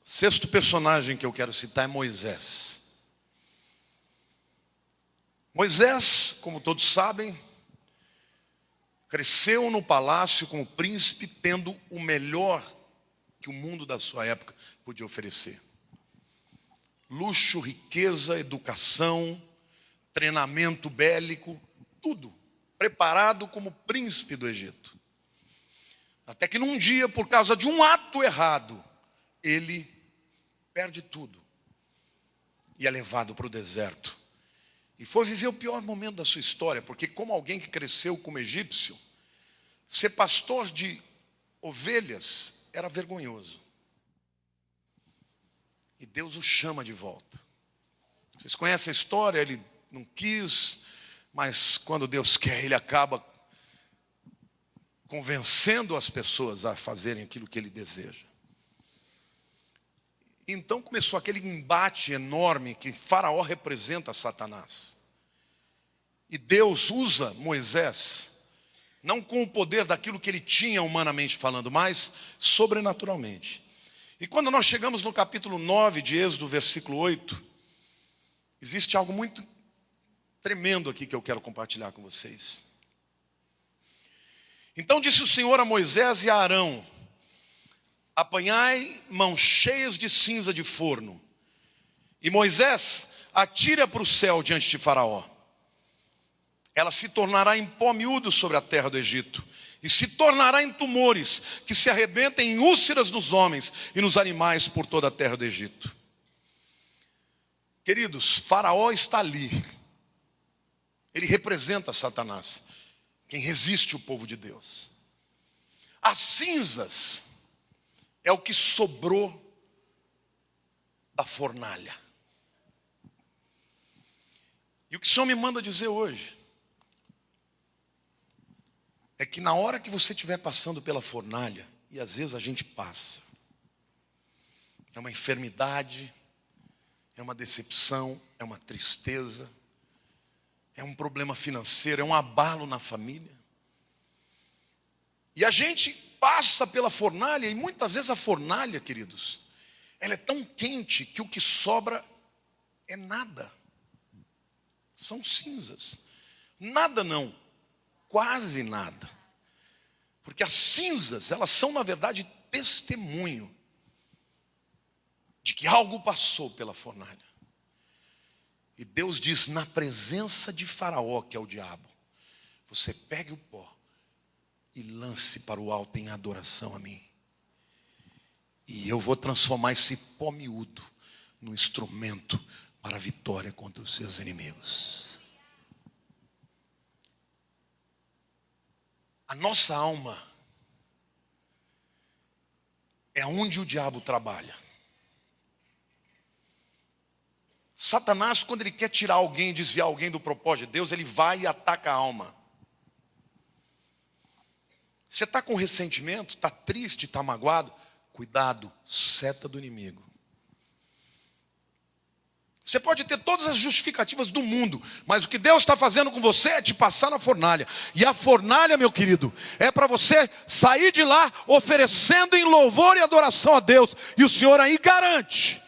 Sexto personagem que eu quero citar é Moisés. Moisés, como todos sabem, cresceu no palácio como príncipe, tendo o melhor que o mundo da sua época podia oferecer. Luxo, riqueza, educação, treinamento bélico, tudo preparado como príncipe do Egito. Até que num dia, por causa de um ato errado, ele perde tudo e é levado para o deserto. E foi viver o pior momento da sua história, porque como alguém que cresceu como egípcio, ser pastor de ovelhas era vergonhoso. E Deus o chama de volta. Vocês conhecem a história, ele não quis, mas quando Deus quer, ele acaba convencendo as pessoas a fazerem aquilo que ele deseja. Então começou aquele embate enorme que Faraó representa Satanás. E Deus usa Moisés, não com o poder daquilo que ele tinha humanamente falando, mas sobrenaturalmente. E quando nós chegamos no capítulo 9 de Êxodo, versículo 8, existe algo muito tremendo aqui que eu quero compartilhar com vocês. Então disse o Senhor a Moisés e a Arão: apanhai mãos cheias de cinza de forno, e Moisés atire-a para o céu diante de Faraó. Ela se tornará em pó miúdo sobre a terra do Egito, e se tornará em tumores que se arrebentem em úlceras nos homens e nos animais por toda a terra do Egito. Queridos, Faraó está ali. Ele representa Satanás, quem resiste o povo de Deus. As cinzas é o que sobrou da fornalha. E o que o Senhor me manda dizer hoje é que na hora que você estiver passando pela fornalha, e às vezes a gente passa, é uma enfermidade, é uma decepção, é uma tristeza, é um problema financeiro, é um abalo na família. E a gente passa pela fornalha, e muitas vezes a fornalha, queridos, ela é tão quente que o que sobra é nada. São cinzas. Nada não, quase nada. Porque as cinzas, elas são na verdade testemunho de que algo passou pela fornalha. E Deus diz, na presença de Faraó, que é o diabo, você pegue o pó e lance para o alto em adoração a mim. E eu vou transformar esse pó miúdo num instrumento para a vitória contra os seus inimigos. A nossa alma é onde o diabo trabalha. Satanás, quando ele quer tirar alguém, desviar alguém do propósito de Deus, ele vai e ataca a alma. Você está com ressentimento, está triste, está magoado? Cuidado, seta do inimigo. Você pode ter todas as justificativas do mundo, mas o que Deus está fazendo com você é te passar na fornalha. E a fornalha, meu querido, é para você sair de lá oferecendo em louvor e adoração a Deus. E o Senhor aí garante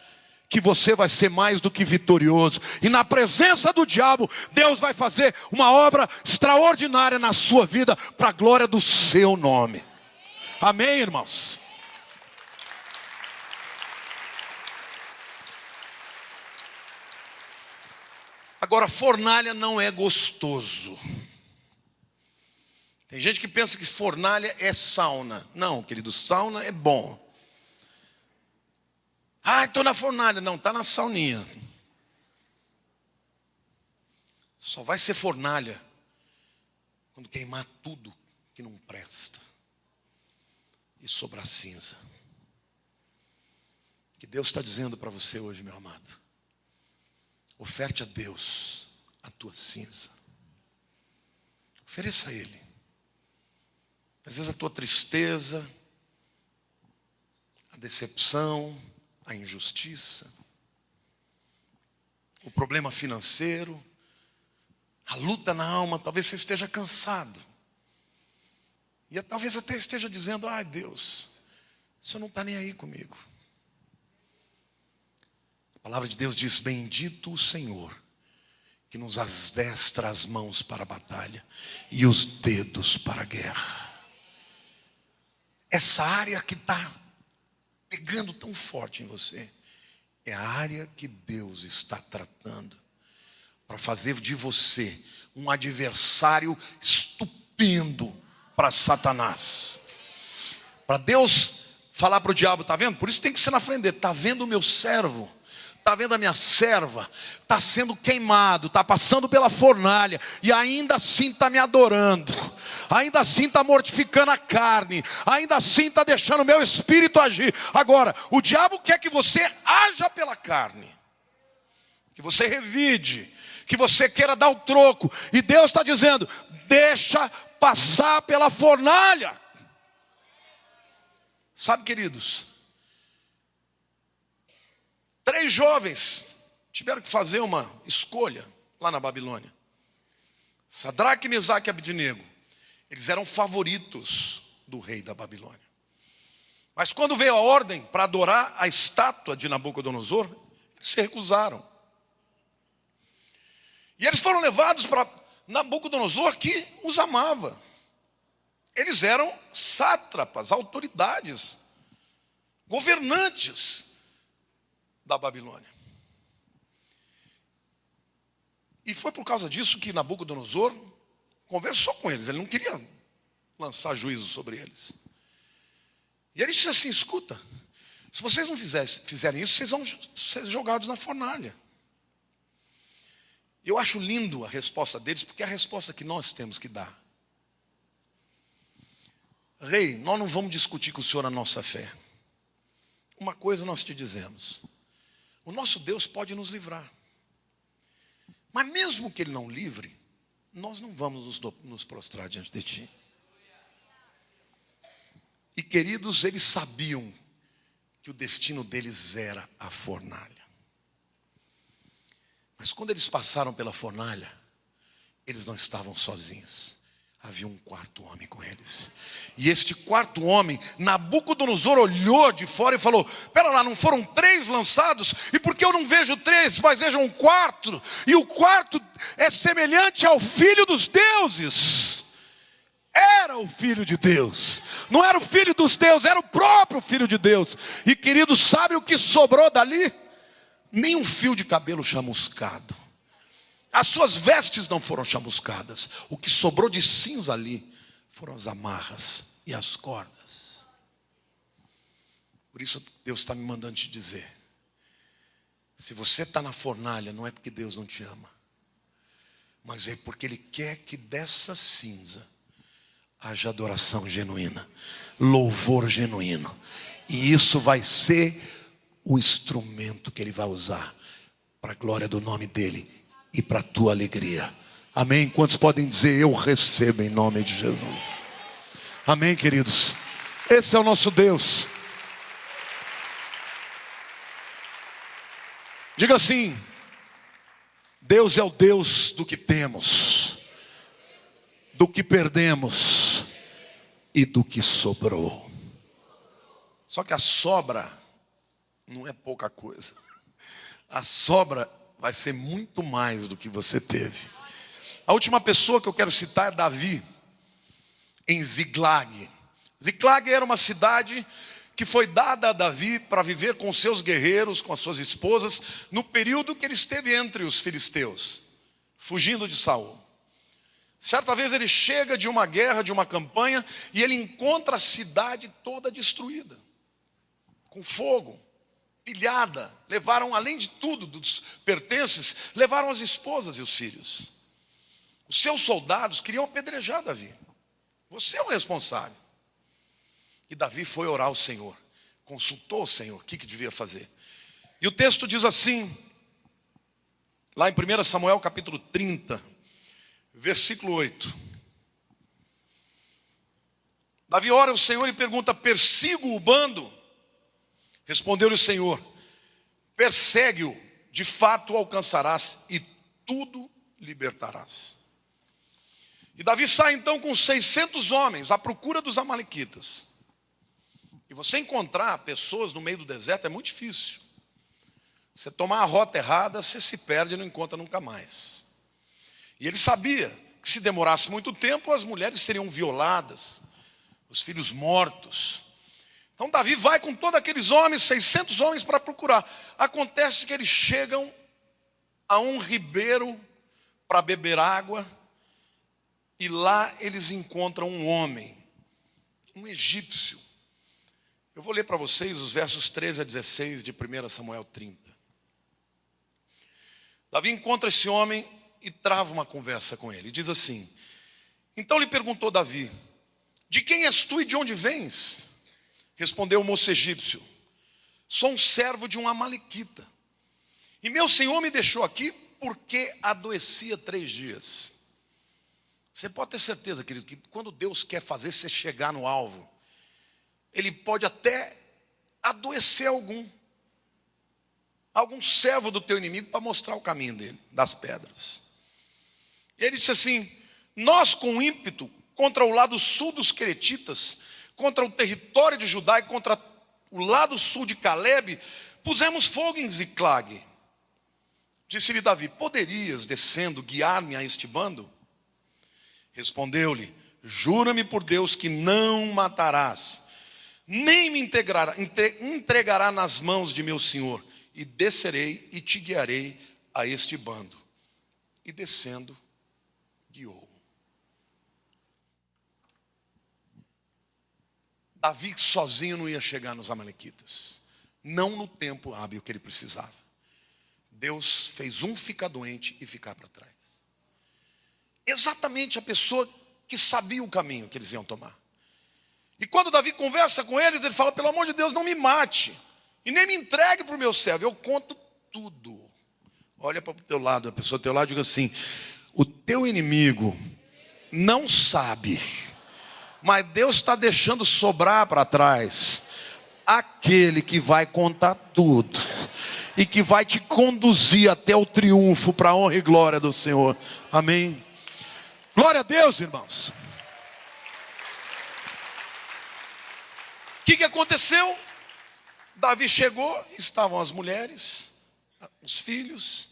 que você vai ser mais do que vitorioso. E na presença do diabo, Deus vai fazer uma obra extraordinária na sua vida, para a glória do seu nome. Amém, irmãos? Agora, fornalha não é gostoso. Tem gente que pensa que fornalha é sauna. Não, querido, sauna é bom. Ah, estou na fornalha. Não, está na sauninha. Só vai ser fornalha quando queimar tudo que não presta e sobrar cinza. O que Deus está dizendo para você hoje, meu amado: oferte a Deus a tua cinza. Ofereça a Ele. Às vezes a tua tristeza, a decepção, a injustiça, o problema financeiro, a luta na alma, talvez você esteja cansado. E talvez até esteja dizendo: ai Deus, o Senhor não está nem aí comigo. A palavra de Deus diz: bendito o Senhor, que nos adestra as mãos para a batalha e os dedos para a guerra. Essa área que está pegando tão forte em você é a área que Deus está tratando para fazer de você um adversário estupendo para Satanás. Para Deus falar para o diabo: está vendo? Por isso tem que ser na frente dele. Está vendo o meu servo? Está vendo a minha serva? Está sendo queimado, está passando pela fornalha, e ainda assim está me adorando, ainda assim está mortificando a carne, ainda assim está deixando o meu espírito agir. Agora, o diabo quer que você haja pela carne, que você revide, que você queira dar o troco. E Deus está dizendo: deixa passar pela fornalha. Sabe, queridos, 3 jovens tiveram que fazer uma escolha lá na Babilônia. Sadraque, Mesaque e Abednego. Eles eram favoritos do rei da Babilônia. Mas quando veio a ordem para adorar a estátua de Nabucodonosor, eles se recusaram. E eles foram levados para Nabucodonosor, que os amava. Eles eram sátrapas, autoridades, governantes da Babilônia. E foi por causa disso que Nabucodonosor conversou com eles. Ele não queria lançar juízo sobre eles. E ele disse assim: escuta, se vocês não fizerem isso, vocês vão ser jogados na fornalha. Eu acho lindo a resposta deles, porque é a resposta que nós temos que dar. Rei, nós não vamos discutir com o Senhor a nossa fé. Uma coisa nós te dizemos: o nosso Deus pode nos livrar. Mas mesmo que Ele não livre, nós não vamos nos prostrar diante de Ti. E queridos, eles sabiam que o destino deles era a fornalha. Mas quando eles passaram pela fornalha, eles não estavam sozinhos. Havia um 4º homem com eles. E este 4º homem, Nabucodonosor olhou de fora e falou: pera lá, não foram 3 lançados? E por que eu não vejo 3, mas vejo um 4? E o 4 é semelhante ao filho dos deuses. Era o filho de Deus. Não era o filho dos deuses, era o próprio filho de Deus. E queridos, sabe o que sobrou dali? Nem um fio de cabelo chamuscado. As suas vestes não foram chamuscadas. O que sobrou de cinza ali foram as amarras e as cordas. Por isso Deus está me mandando te dizer: se você está na fornalha, não é porque Deus não te ama, mas é porque Ele quer que dessa cinza haja adoração genuína, louvor genuíno. E isso vai ser o instrumento que Ele vai usar para a glória do nome dEle e para a tua alegria. Amém? Quantos podem dizer: eu recebo em nome de Jesus? Amém, queridos? Esse é o nosso Deus. Diga assim: Deus é o Deus do que temos, do que perdemos e do que sobrou. Só que a sobra não é pouca coisa. A sobra vai ser muito mais do que você teve. A última pessoa que eu quero citar é Davi, em Ziklag. Ziklag era uma cidade que foi dada a Davi para viver com seus guerreiros, com as suas esposas, no período que ele esteve entre os filisteus. fugindo de Saul. Certa vez ele chega de uma guerra, de uma campanha, e ele encontra a cidade toda destruída, com fogo, pilhada. Levaram, além de tudo, dos pertences, levaram as esposas e os filhos. Os seus soldados queriam apedrejar Davi. Você é o responsável. E Davi foi orar ao Senhor, consultou o Senhor, o que devia fazer. E o texto diz assim, lá em 1 Samuel capítulo 30, versículo 8. Davi ora ao Senhor e pergunta: persigo o bando? Respondeu-lhe o Senhor: persegue-o, de fato o alcançarás e tudo libertarás. E Davi sai então com 600 homens à procura dos amalequitas. E você encontrar pessoas no meio do deserto é muito difícil. Você tomar a rota errada, você se perde e não encontra nunca mais. E ele sabia que se demorasse muito tempo, as mulheres seriam violadas, os filhos mortos. Então Davi vai com todos aqueles homens, 600 homens, para procurar. Acontece que eles chegam a um ribeiro para beber água, e lá eles encontram um homem, um egípcio. Eu vou ler para vocês os versos 13 a 16 de 1 Samuel 30. Davi encontra esse homem e trava uma conversa com ele. Diz assim: então lhe perguntou Davi: de quem és tu e de onde vens? Respondeu o moço egípcio: sou um servo de um amalequita, e meu senhor me deixou aqui porque adoecia 3 dias. Você pode ter certeza, querido, que quando Deus quer fazer você chegar no alvo, Ele pode até adoecer algum servo do teu inimigo para mostrar o caminho dele, das pedras. E ele disse assim: nós com ímpeto contra o lado sul dos queretitas, contra o território de Judá e contra o lado sul de Calebe, pusemos fogo em Ziclag. Disse-lhe Davi: poderias, descendo, guiar-me a este bando? Respondeu-lhe: jura-me por Deus que não matarás, nem me entregará nas mãos de meu senhor, e descerei e te guiarei a este bando. E descendo, guiou. Davi sozinho não ia chegar nos amalequitas, não no tempo hábil que ele precisava. Deus fez um ficar doente e ficar para trás. Exatamente a pessoa que sabia o caminho que eles iam tomar. E quando Davi conversa com eles, ele fala: pelo amor de Deus, não me mate, e nem me entregue para o meu servo, eu conto tudo. Olha para o teu lado, a pessoa do teu lado, diga assim: o teu inimigo não sabe, mas Deus está deixando sobrar para trás aquele que vai contar tudo e que vai te conduzir até o triunfo, para a honra e glória do Senhor. Amém. Glória a Deus, irmãos. O que aconteceu? Davi chegou, estavam as mulheres, os filhos,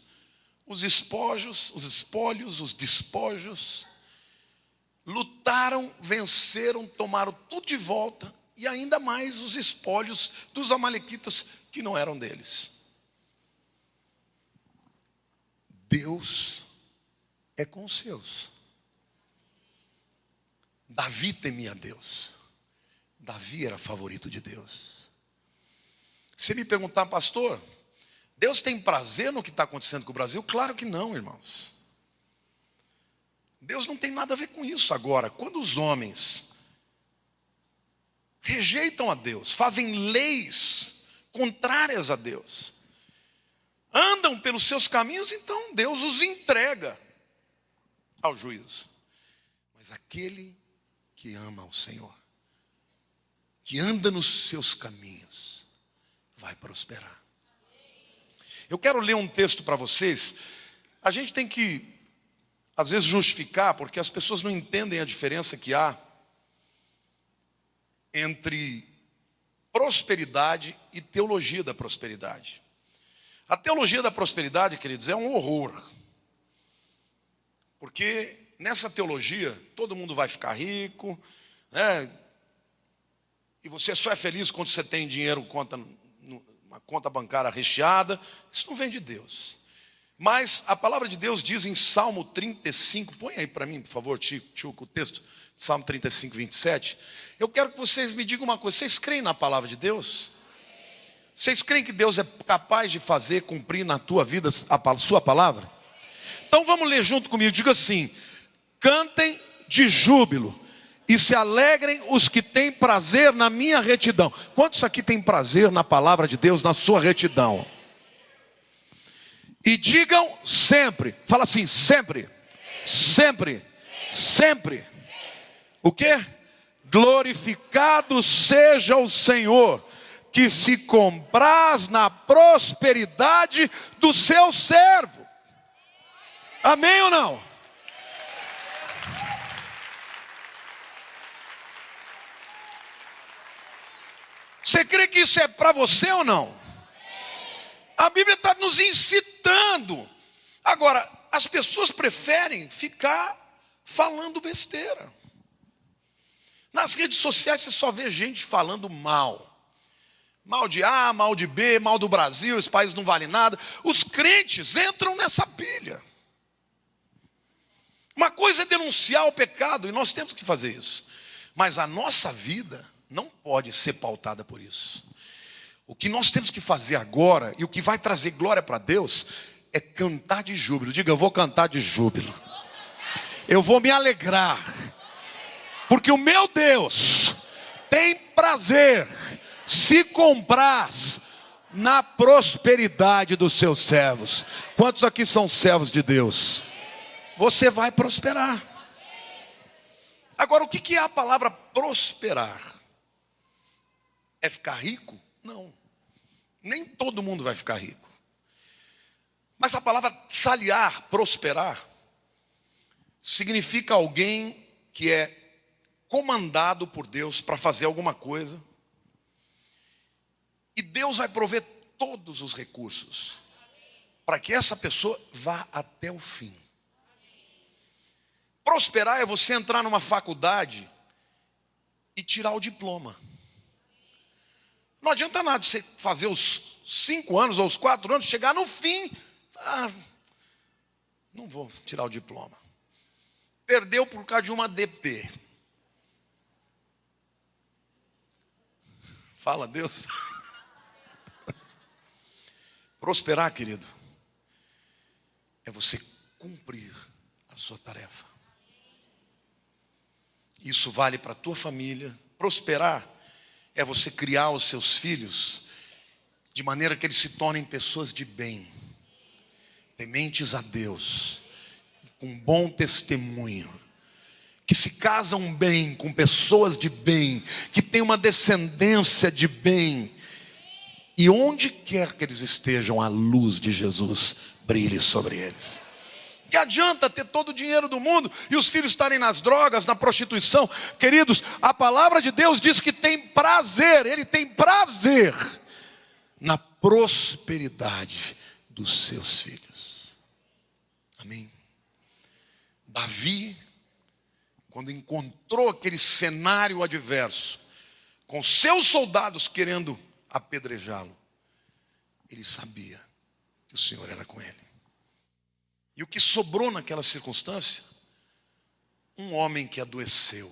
os espólios, os despojos. Lutaram, venceram, tomaram tudo de volta, e ainda mais os espólios dos amalequitas que não eram deles. Deus é com os seus. Davi temia Deus. Davi era favorito de Deus. Se me perguntar: pastor, Deus tem prazer no que está acontecendo com o Brasil? Claro que não, irmãos. Deus não tem nada a ver com isso. Agora, quando os homens rejeitam a Deus, fazem leis contrárias a Deus, andam pelos seus caminhos, então Deus os entrega ao juízo. Mas aquele que ama o Senhor, que anda nos seus caminhos, vai prosperar. Eu quero ler um texto para vocês. A gente tem que, às vezes, justificar, porque as pessoas não entendem a diferença que há entre prosperidade e teologia da prosperidade. A teologia da prosperidade, queridos, é um horror. Porque nessa teologia, todo mundo vai ficar rico, né? E você só é feliz quando você tem dinheiro, uma conta bancária recheada. Isso não vem de Deus. Mas a palavra de Deus diz em Salmo 35, põe aí para mim, por favor, Tchuco, o texto, Salmo 35, 27. Eu quero que vocês me digam uma coisa: vocês creem na palavra de Deus? Vocês creem que Deus é capaz de fazer cumprir na tua vida a sua palavra? Então vamos ler junto comigo, diga assim: cantem de júbilo e se alegrem os que têm prazer na minha retidão. Quantos aqui têm prazer na palavra de Deus, na sua retidão? E digam sempre, fala assim, sempre, sempre, sempre. O quê? Glorificado seja o Senhor, que se compraz na prosperidade do seu servo. Amém ou não? Você crê que isso é para você ou não? A Bíblia está nos incitando. Agora, as pessoas preferem ficar falando besteira. Nas redes sociais você só vê gente falando mal. Mal de A, mal de B, mal do Brasil, esse país não vale nada. Os crentes entram nessa pilha. Uma coisa é denunciar o pecado, e nós temos que fazer isso. Mas a nossa vida não pode ser pautada por isso. O que nós temos que fazer agora, e o que vai trazer glória para Deus, é cantar de júbilo. Diga, eu vou cantar de júbilo. Eu vou me alegrar. Porque o meu Deus tem prazer, se compraz na prosperidade dos seus servos. Quantos aqui são servos de Deus? Você vai prosperar. Agora, o que é a palavra prosperar? É ficar rico? Não, nem todo mundo vai ficar rico. Mas a palavra saliar, prosperar, significa alguém que é comandado por Deus para fazer alguma coisa, e Deus vai prover todos os recursos para que essa pessoa vá até o fim. Prosperar é você entrar numa faculdade e tirar o diploma. Não adianta nada você fazer os 5 anos ou os 4 anos, chegar no fim, não vou tirar o diploma. Perdeu por causa de uma DP. Fala, Deus. Prosperar, querido, é você cumprir a sua tarefa. Isso vale para a tua família. Prosperar é você criar os seus filhos de maneira que eles se tornem pessoas de bem, tementes a Deus, com bom testemunho, que se casam bem com pessoas de bem, que têm uma descendência de bem, e onde quer que eles estejam, a luz de Jesus brilhe sobre eles. Que adianta ter todo o dinheiro do mundo e os filhos estarem nas drogas, na prostituição? Queridos, a palavra de Deus diz que tem prazer, Ele tem prazer na prosperidade dos seus filhos. Amém? Davi, quando encontrou aquele cenário adverso, com seus soldados querendo apedrejá-lo, ele sabia que o Senhor era com ele. E o que sobrou naquela circunstância? Um homem que adoeceu,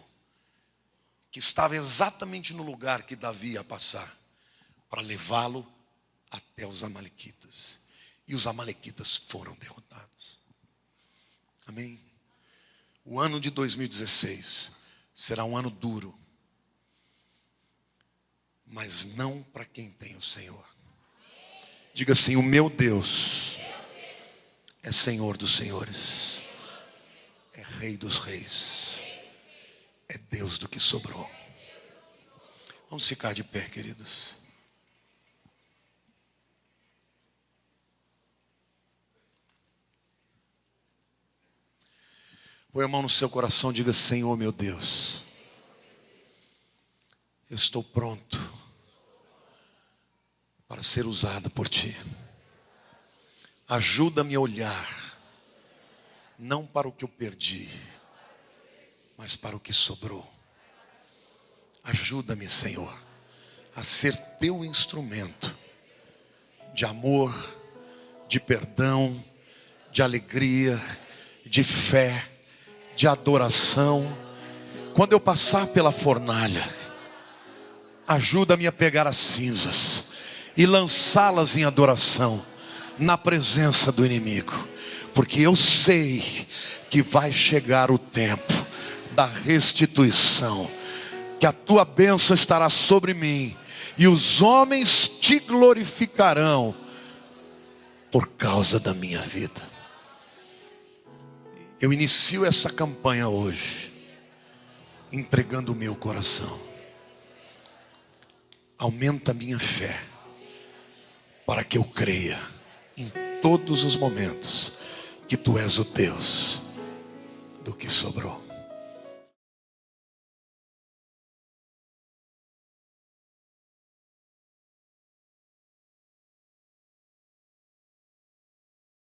que estava exatamente no lugar que Davi ia passar, para levá-lo até os amalequitas. E os amalequitas foram derrotados. Amém? O ano de 2016 será um ano duro, mas não para quem tem o Senhor. Diga assim: o meu Deus é Senhor dos senhores, é Rei dos reis, é Deus do que sobrou. Vamos ficar de pé, queridos. Põe a mão no seu coração, diga: Senhor meu Deus, eu estou pronto para ser usado por Ti. Ajuda-me a olhar, não para o que eu perdi, mas para o que sobrou. Ajuda-me, Senhor, a ser Teu instrumento de amor, de perdão, de alegria, de fé, de adoração. Quando eu passar pela fornalha, ajuda-me a pegar as cinzas e lançá-las em adoração na presença do inimigo, porque eu sei que vai chegar o tempo da restituição, que a tua bênção estará sobre mim e os homens te glorificarão por causa da minha vida. Eu inicio essa campanha hoje, entregando o meu coração. Aumenta a minha fé, para que eu creia em todos os momentos que tu és o Deus do que sobrou.